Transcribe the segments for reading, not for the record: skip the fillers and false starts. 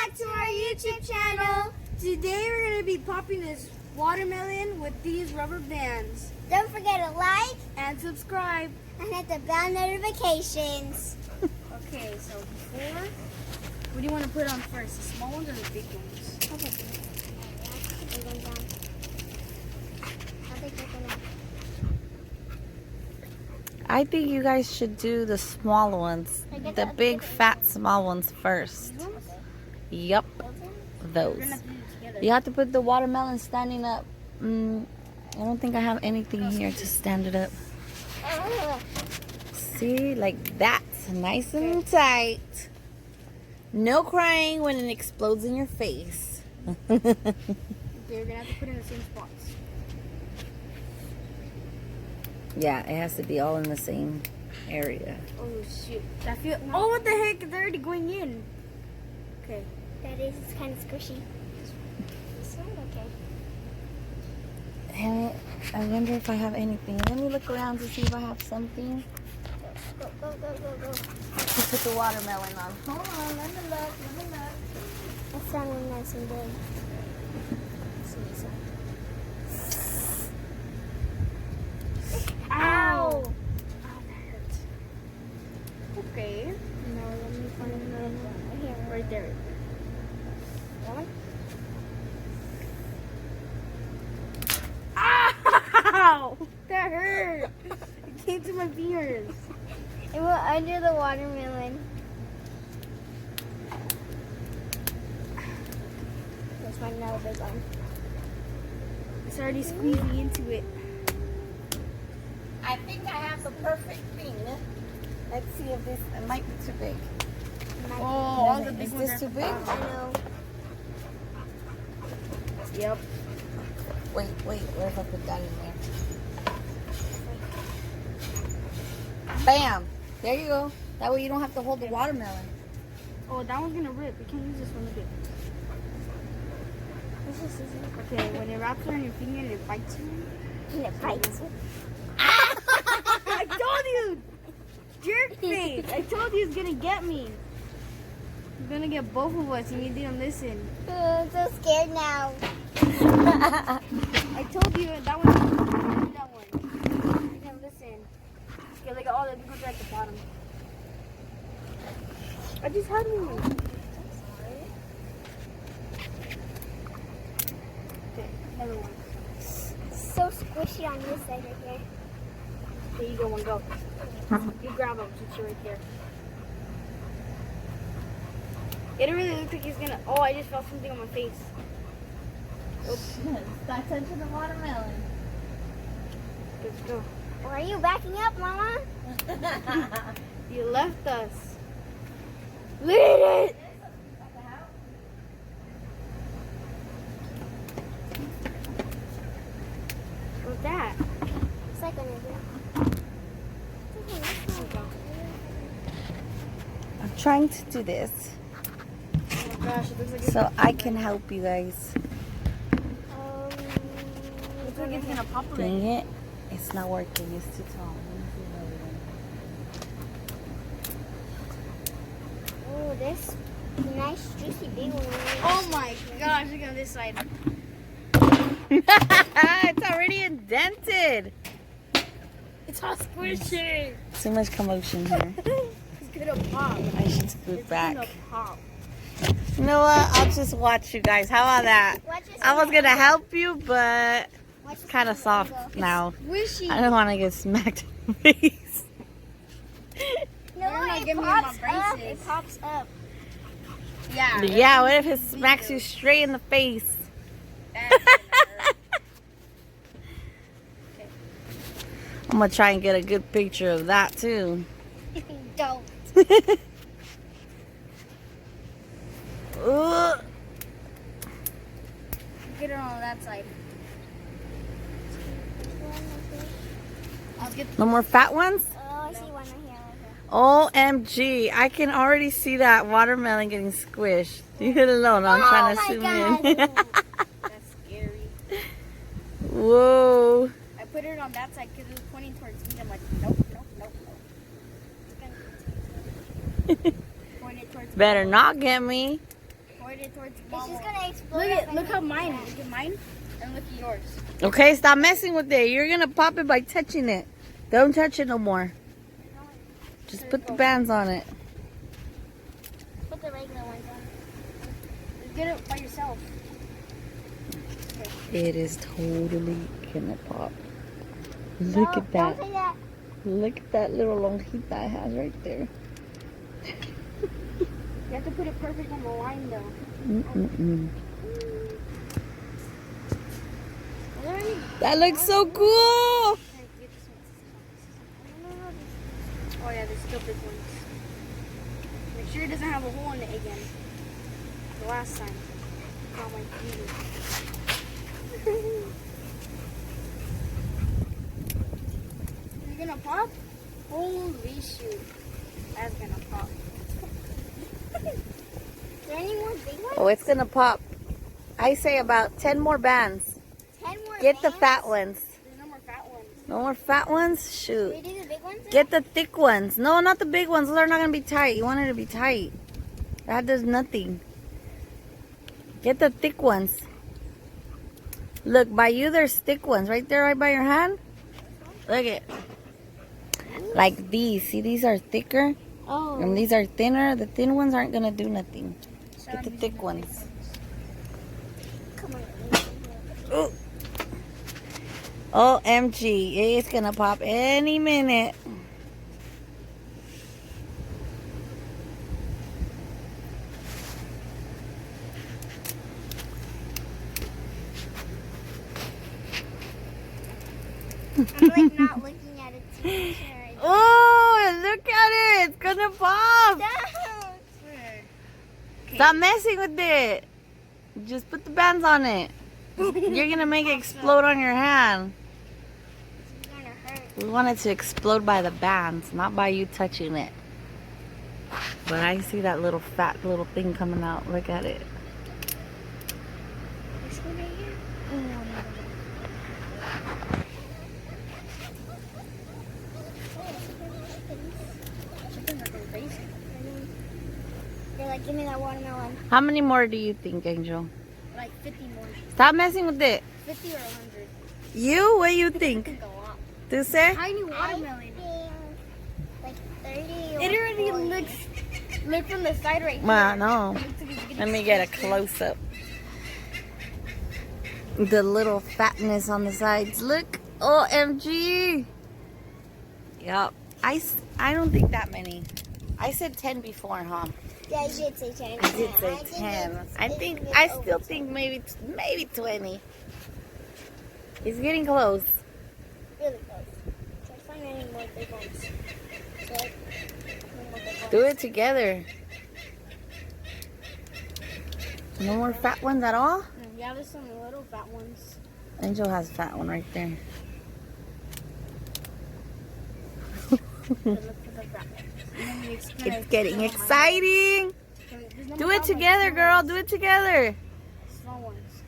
back to our YouTube channel. Today we're going to be popping this watermelon with these rubber bands. Don't forget to like And subscribe. and hit the bell notifications. Okay, so before, what do you want to put on first? The small ones or the big ones? I think you guys should do the small ones. The big, fat, small ones first. Yup, We're those. going to have to do it together. You have to put the watermelon standing up. I don't think I have anything here to stand it up. See, like that. Nice and tight. No crying when it explodes in your face. Okay, we're going to have to put it in the same spots. Yeah, it has to be all in the same area. Oh, shoot. Oh, what the heck? It's already going in. Okay. That is kind of squishy. This one, okay. Damn it. I wonder if I have anything. Let me look around to see if I have something Go, go, go, go, go. to put the watermelon on. Hold on, let me look. That's sounding nice and big. Ow! Oh, that hurts. Okay. No, let me find another one. Here, Right there. that one. Ow! That hurt. It came to my fingers. It went under the watermelon. Let's find another big one. It's already squeezing into it. I think I have the perfect thing. Let's see if this it might be too big. Oh, all the big Is ones this are too big? I know. Yep. Wait, what if I put that in there? Bam! There you go. That way you don't have to hold the watermelon. Oh, that one's gonna rip. We can't use this one again. This is easy. Okay, when it wraps around your finger and it bites you. And it bites. I told you! Jerk face! I told you it's gonna get me. It's gonna get both of us and you didn't listen. I'm so scared now. I told you that one. That one. You didn't listen. Okay, look at all the big ones are at the bottom. I just had one. Okay, another one. So squishy on this side right here. There you go, one go. You grab him since you're right there. It really looks like he's gonna. Oh, I just felt something on my face. Oops. Stop touching the watermelon. Let's go. Why are you backing up, Mama? You left us. Lead it! What's that? It's like an idea. I'm trying to do this Oh my gosh, it looks like it's, so I can help you guys. looks like it's gonna pop a Dang little. it. It's not working. It's too tall. Oh, this nice juicy big one. Oh my gosh, look on this side. It's already indented. It's all squishy. Too much commotion here. It's gonna pop. I should scoot It's back. gonna pop. You know what? I'll just watch you guys. How about that? Watch this I was one. gonna help you, but Watch it's this kind of one. soft Go. now. Squishy. I don't want to get smacked in the face. No, You're not it giving me my pops up. braces. It pops up. Yeah. Yeah, what if it smacks you straight in the face? I'm gonna try and get a good picture of that too. Don't. Ugh. Get it on that side. I'll get No more fat ones? Oh, I see one right here. OMG, I can already see that watermelon getting squished. Leave it alone, I'm trying to Oh zoom my in. That's scary. Whoa. I put it on that side because it was pointing towards me. I'm like, nope. Point it towards Better not get me. Point spread it towards It's mama. just gonna explode. Look how mine. Look at mine and look at yours. Okay, stop messing with it. You're gonna pop it by touching it. Don't touch it no more. Just put the bands on it. Put the regular ones on. Just get it by yourself. It is totally gonna pop. Look No, at that. Don't say that. Look at that little lonjita it has right there. You have to put it perfect on the line though. Mm-mm-mm. Are there any? That looks so cool. Oh yeah, there's still big ones. Make sure it doesn't have a hole in it again. The last time. Oh my goodness. You're gonna pop? Holy shoot. That's gonna pop. Is there any more big ones? Oh, it's gonna pop. I say about 10 more bands. 10 more. Get the bands? fat ones. There's no more fat ones. No more fat ones? Do Shoot. we do the big ones? Get the thick ones. No, not the big ones. Those are not gonna be tight. You want it to be tight. That does nothing. Get the thick ones. Look, by you there's thick ones. Right there, right by your hand. Look at. Like these. See, these are thicker. Oh. And these are thinner. The thin ones aren't gonna do nothing. Get the thick ones. Come on. Ooh. OMG. It's gonna pop any minute. I'm like not looking at it too much. Oh, look at it. It's gonna pop. Don't. Stop messing with it. Just put the bands on it. You're gonna make it explode on your hand. It's gonna hurt. We want it to explode by the bands, not by you touching it. But I see that little fat little thing coming out. Look at it. This one right here? They're like, give me that watermelon. How many more do you think, Angel? Like 50 more. Stop messing with it. 50 or 100. You? What do you I think? think a lot. Dulce? Tiny I watermelon. think like 30 It or already 40. looks. Look from the side right here. I know. It looks like it's getting Let me get a squished in. close up. The little fatness on the sides. Look. OMG. Yup. I don't think that many. I said 10 before, huh? Yeah, you did say 10. I did say 10. I still think maybe 20. It's getting close. Really close. Try to find any more big ones. So, no more big ones. Do it together. No more fat ones at all? Yeah, there's some little fat ones. Angel has a fat one right there. Look for the fat ones. And then it's gonna It's getting explode on my exciting. head. There's no Do more it fat together, ones. girl. Do it together. Small ones.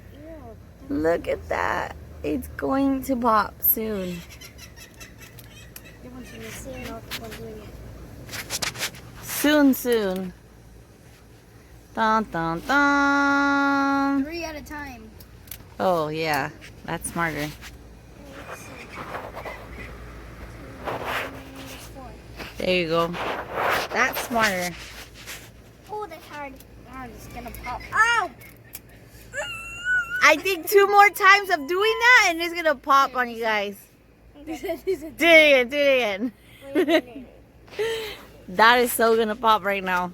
Ew. Look at that. It's going to pop soon. Give one to me. See, no, one doing it. Soon. Dun, dun, dun. 3 at a time. Oh, yeah. That's smarter. Let's see. There's 4. There you go. That's smarter. Oh, that's hard. I'm just gonna pop. Ow! I think 2 more times of doing that and it's going to pop on you guys. Do it again. Do it again. Wait. That is so going to pop right now.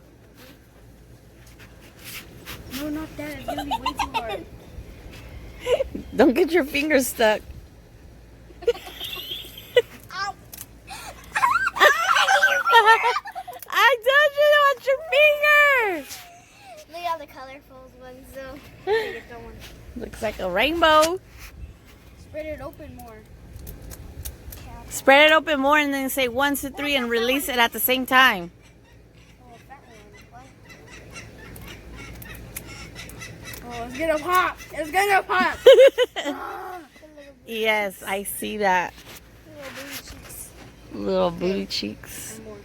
No, not that. It's gonna be way too hard. Don't get your fingers stuck. Ow! I touched it on your finger. Look at all the colorful ones, though. Get that one. Looks like a rainbow. Spread it open more. Spread it open more and then say 1, 2, 3 and release it at the same time. Oh, that one. What? Oh, it's gonna pop. It's gonna pop. Ah. Yes, I see that. Little booty cheeks. And more.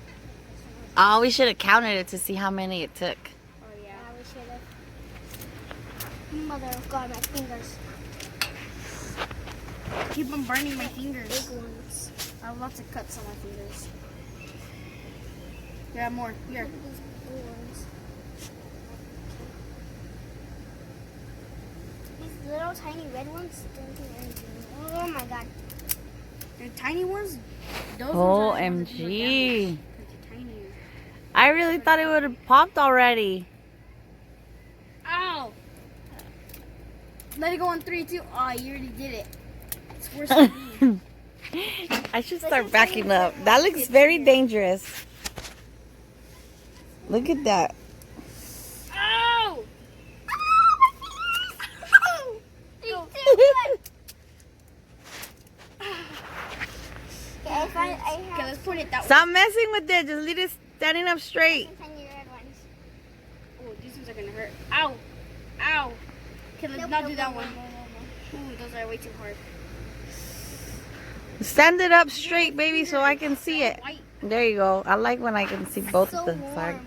Oh, we should have counted it to see how many it took. Oh yeah. Yeah, we should have. Mother of God, my fingers. Keep on burning my fingers. Big ones. I have lots of cuts on my fingers. Here, I have more. Here. Look at these blue ones. These little tiny red ones don't do anything. Oh my God. The tiny ones? Those ones are the ones that do more OMG. damage, 'cause they're tinier. I really thought it would have popped already. Ow! Let it go on 3, 2. Oh, you already did it. It's worse than me. I should start backing up. That looks very dangerous. Look at that. Ow! Okay, let's point it that way. Stop messing with it. Just leave it standing up straight. Oh, these ones are gonna hurt. Ow! Ow! Okay, let's not do that one. Ooh, those are way too hard. Stand it up straight, baby, so I can see it. White. There you go. I like when I can see both So of the warm. sides.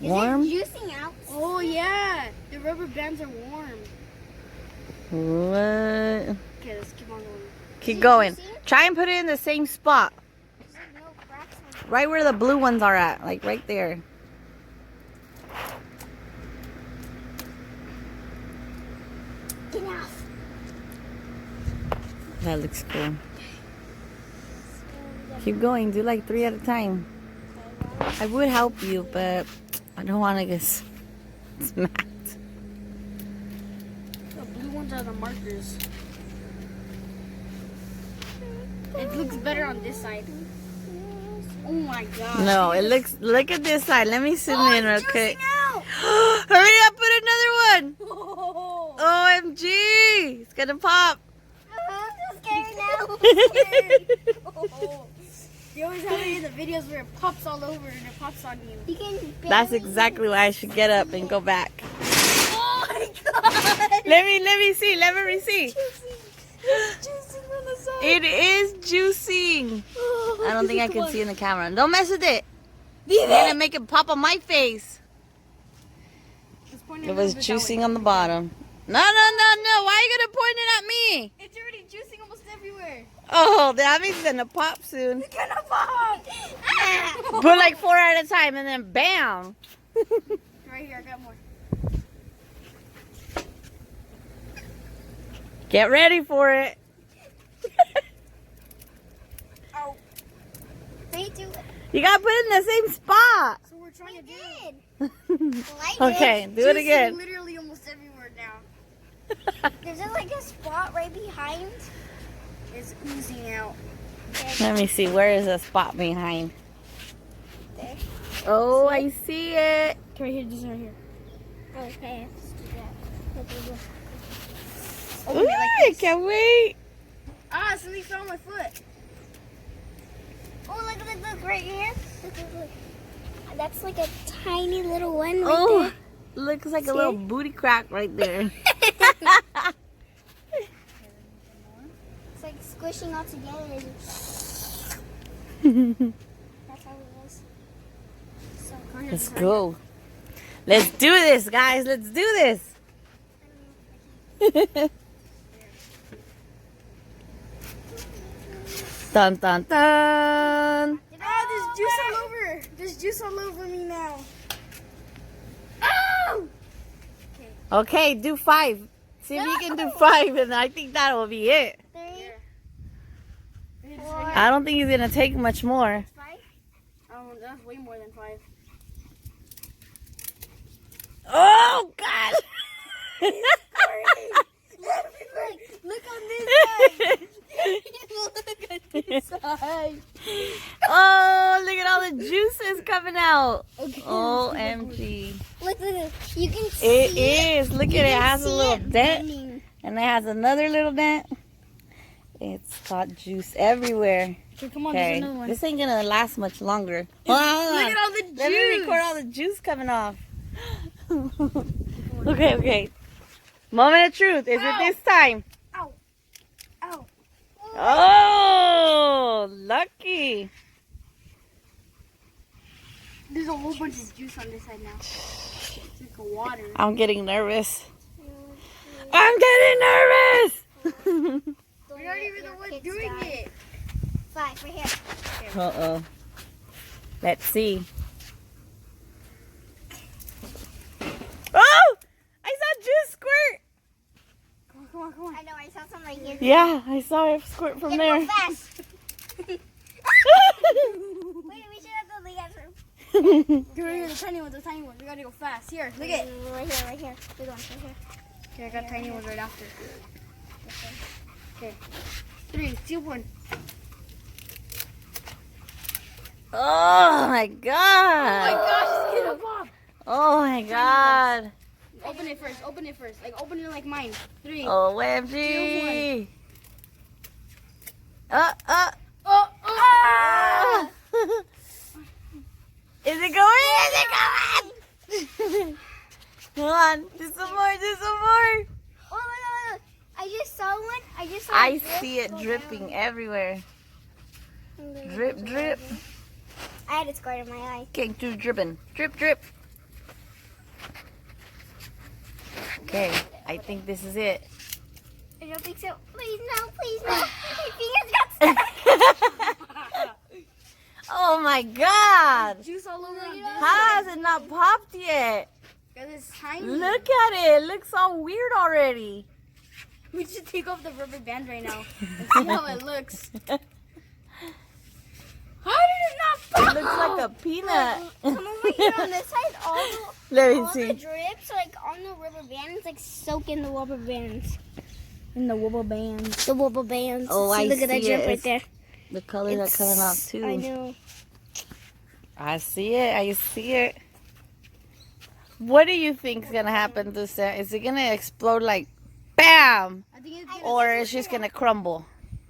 Is Warm? it juicing out? Oh yeah, the rubber bands are warm. What? Okay, let's keep on going. Keep it going. juicy? Try and put it in the same spot. There's like no cracks on it. Right where the blue ones are at. Like right there. Get off. That looks cool. Keep going. Do like 3 at a time. I would help you, but I don't want to get smacked. The blue ones are the markers. It looks better on this side. Oh my god. No, it looks. Look at this side. Let me zoom in real it's quick. juicing out. Hurry up! Put another one. Oh. OMG! It's gonna pop. I'm so scared now. Oh. You always have it in the videos where it pops all over and it pops on you. You can That's barely exactly why I should get up and go back. Oh my god! Let me see. Let me see. It's juicing on the side. It is juicing. I don't think I can see in the camera. Don't mess with it. You're gonna make it pop on my face. Let's point It a was little bit that juicing way. on the bottom. No. Why are you gonna point it at me? It's already juicing almost everywhere. Oh, that means it's gonna pop soon. It's gonna pop! Put like 4 at a time and then bam. Right here, I got more. Get ready for it. Ow. 3, 2, You gotta put it in the same spot. So we're trying to do Okay, do it juicing again. literally almost everywhere now. There's just like a spot right behind. It's oozing out. Let me see. Where is the spot behind? There. Oh, I see it. Right here, just right here. Okay, let's do that. Look, look, look. Open Ooh, it like I this. can't wait. Ah, something fell on my foot. Oh, look, right here. Look. That's like a tiny little one right Oh, looks like See? a little booty crack right there. there. It's like squishing all together. That's how it was. So Let's go. Let's do this, guys. Let's do this. Dun dun dun. Ah, there's juice all over. There's juice all over me now. Oh! Okay, do 5. See if you can do 5, and I think that will be it. 3, I don't think he's gonna take much more. 5. Oh, that's way more than 5. Oh God! Look on this side. Look at this side. Oh, look at all the juices coming out. Okay, OMG. Look. You can see It is. Look at it. It has a see little it dent. bending. And it has another little dent. It's got juice everywhere. Okay, come on, there's Okay, another one. this ain't gonna last much longer. Hold on. Look at all the juice. Let me record all the juice coming off. Okay. Moment of truth. Is it this time? Ow. Ow. Oh, lucky. There's a whole bunch of juice on this side now. Like a water. I'm getting nervous. I'm getting nervous. We already were the ones doing it. 5 right here. Uh-oh. Let's see. Oh! I saw juice squirt. Come on. I know, I saw some right here. Yeah, I saw it squirt from there. Go fast. Wait, we should have the lead first. Get right here, the tiny ones. We gotta go fast. Here, look at it. Right here. Big one, right here. Okay, I got tiny ones right after. Okay. 3, 2, 1. Oh my god. Gosh, it's gonna pop. Oh my god. Open it first. Like, open it like mine. 3. OMG. Oh. Ah! Is it going? Is it going? Come on. Do some more. Oh, look. I just saw one. I see it dripping everywhere. Drip, drip. I had it squirt in my eye. Okay, do dripping. Drip, drip. Okay, I think this is it. I don't think so. Please no. My fingers got stuck. Oh my god. Juice all over on this. How has it not popped yet? Because it's tiny. Look at it. It looks all weird already. We should take off the rubber band right now and see how it looks. How did it not It pop? looks like a peanut. Come over here on this side. Let me All the see. drips, like on the rubber bands, like soak in the rubber bands. In the wobble bands. The rubber bands. Oh, I Look at that see drip it. right there. The colors are coming off too. I know. I see it. I see it. What do you think's gonna happen to Sam? Is it gonna explode like BAM? I think it's Or it's just gonna crumble?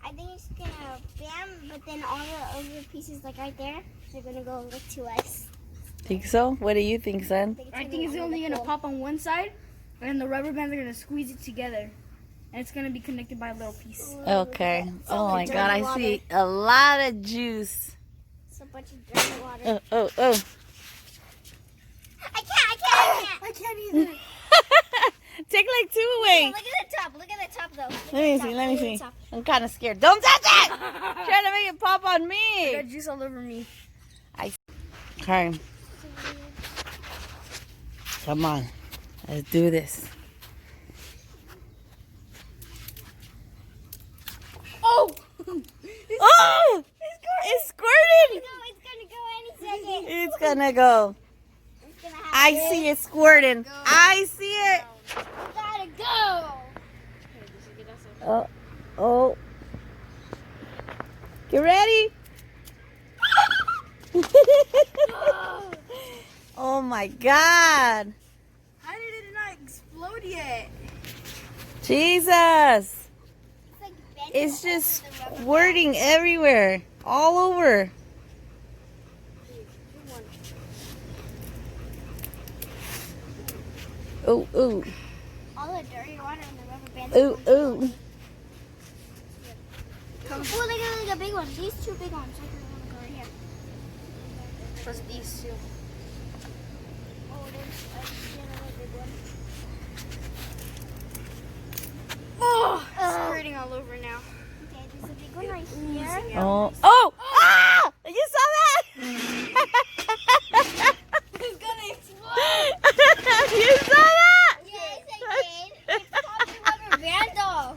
I think it's gonna bam, but then all the other pieces, like right there, they're gonna go like to us. Think so? What do you think, son? I think it's only gonna pop on one side, and the rubber bands are gonna squeeze it together, and it's gonna be connected by a little piece. Okay. Oh my dirty god, I water. see a lot of juice. It's a bunch of dirty water. Oh. I can't. I can't either. Take like 2 away. Look at the top though. Let me see. I'm kind of scared. Don't touch it! Trying to make it pop on I me. got juice all over me. Okay. Come on. Let's do this. Oh! Oh! It's squirting! No, it's gonna go any second. It's gonna go. It's gonna happen. I see it squirting. I see it. Gotta go. Oh. Get ready. Oh my god. How did it not explode yet? Jesus. It's like bending It's just over the rubber squirting everywhere. All over. Ooh. band. All the dirty water in the rubber band. Ooh. Oh, look at big ones. These 2 big ones. Look at the one right here. Plus these two. Oh, there's another big one. Oh! It's squirting all over now. Okay, there's a big one right here. Oh. Ah! You saw that? It's gonna explode. You saw that? Yes, I did. It popped the rubber band off.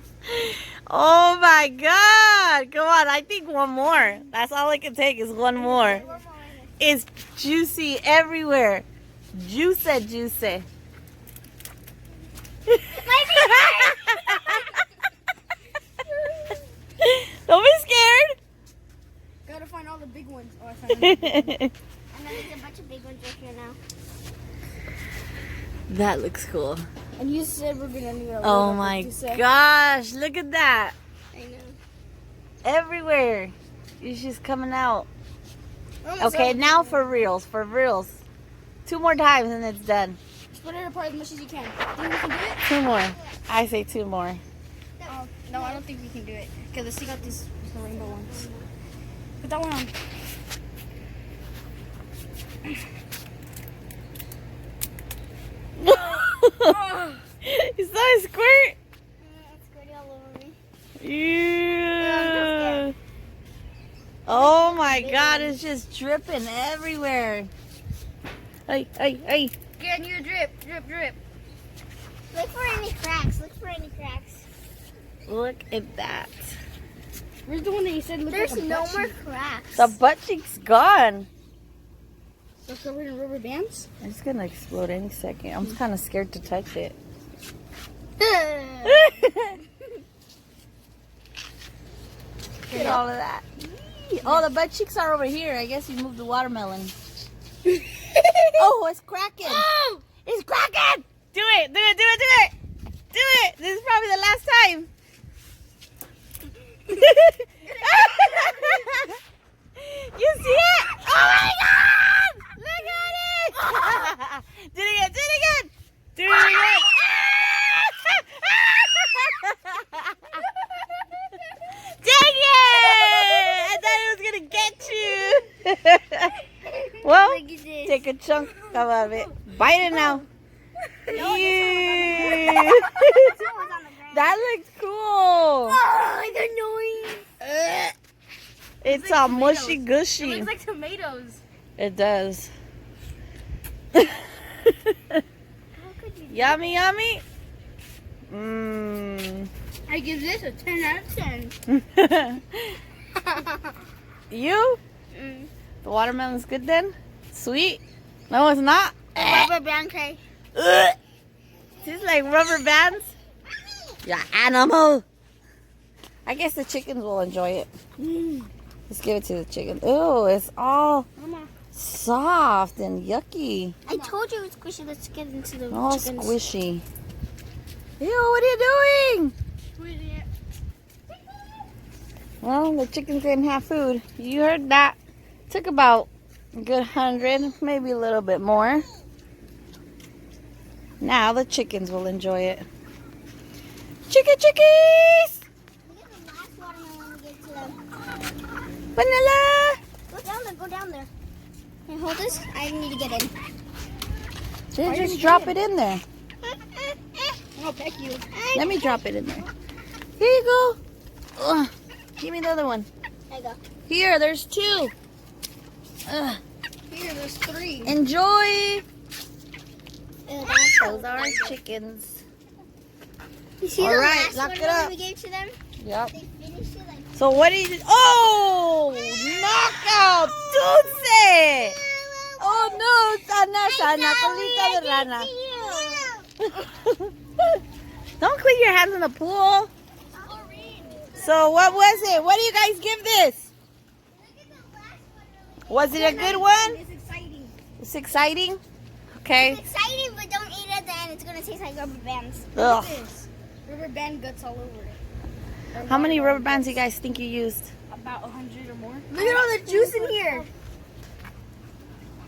Oh my god. Come on, I think one more. That's all I can take is one more. One more. It's juicy everywhere. Juicy. Don't be scared. Gotta find all the big ones. Oh, I found them. And then there's a bunch of big ones right here now. That looks cool. And you said we're gonna need a Oh little my bit to say. gosh, look at that. I know. Everywhere. It's just coming out. Almost Okay, over. now for reals. 2 more times and it's done. Split it apart as much as you can. Think we can do it? 2 more. I say 2 more. Oh, no, I don't think we can do it. Okay, let's take out these the rainbow ones. Put that one on. You saw it squirt? It's squirting all over me. Yeah. Oh my God, it's just dripping everywhere. Hey, hey, hey. Get you drip, drip, drip. Look for any cracks. Look for any cracks. Look at that. Where's the one that you said looked There's like a no butt more cheek? cracks. The butt cheek's gone. They're covered in rubber bands? It's gonna explode any second. I'm kind of scared to touch it. Get all of that. Oh, the butt cheeks are over here. I guess you moved the watermelon. Oh, it's cracking. It's cracking. Do it. Do it. Do it. Do it. Do it. This is probably the last time. You see it? Oh my God! Look at it! Do it again. Do it again. Do it again. Dang it! I thought it was gonna get you. Well, Look at this. take a chunk of it. Bite it now. Ew. This one was on the ground. That looks cool. Oh, it's annoying. It's like all mushy It gushy. looks like tomatoes. It does. How could you? Yummy, yummy. Mmm. I give this a 10 out of 10. You? Mm. The watermelon's good then? Sweet? No, it's not. Rubber band tray. Ugh. Tastes like rubber bands. You animal. I guess the chickens will enjoy it. Let's give it to the chickens. Ooh, it's all Mama. soft and yucky. I told you it was squishy. Let's get into the All chickens. squishy. Ew, what are you doing? Well, the chickens didn't have food. You heard that. Took about a good 100, maybe a little bit more. Now the chickens will enjoy it. Chickies! Look at the last watermelon we gave to them. Vanilla! Go down there. Go down there. Can you hold this? I need to get in. Then just drop it in there. I'll peck you. Let me drop it in there. Here you go. Ugh. Give me the other one. There you go. Here, there's two. Ugh. Here, there's 3. Enjoy. Ew, Those are our chickens. You see All the right, last lock it watermelon up. we gave to them? Yep. They finished it like. So what do you? Oh, knockout, dulce. Oh no, sana colita de rana. Don't clean your hands in the pool. So what was it? What do you guys give this? Was it a good one? It's exciting. It's exciting. Okay. It's exciting, but don't eat it then. It's going to taste like rubber bands. Look Ugh. at this. Rubber band guts all over it. How many rubber bands do you guys think you used? About 100 or more. Look at all the juice in here.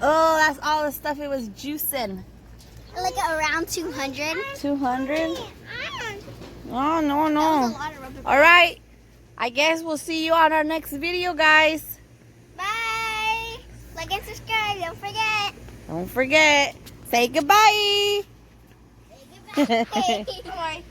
Oh, that's all the stuff it was juicing. Like around 200. 200? Oh, no, That was a no. lot of rubber bands. All right. I guess we'll see you on our next video, guys. Bye. Like and subscribe. Don't forget. Don't forget. Say goodbye. Say goodbye. Bye.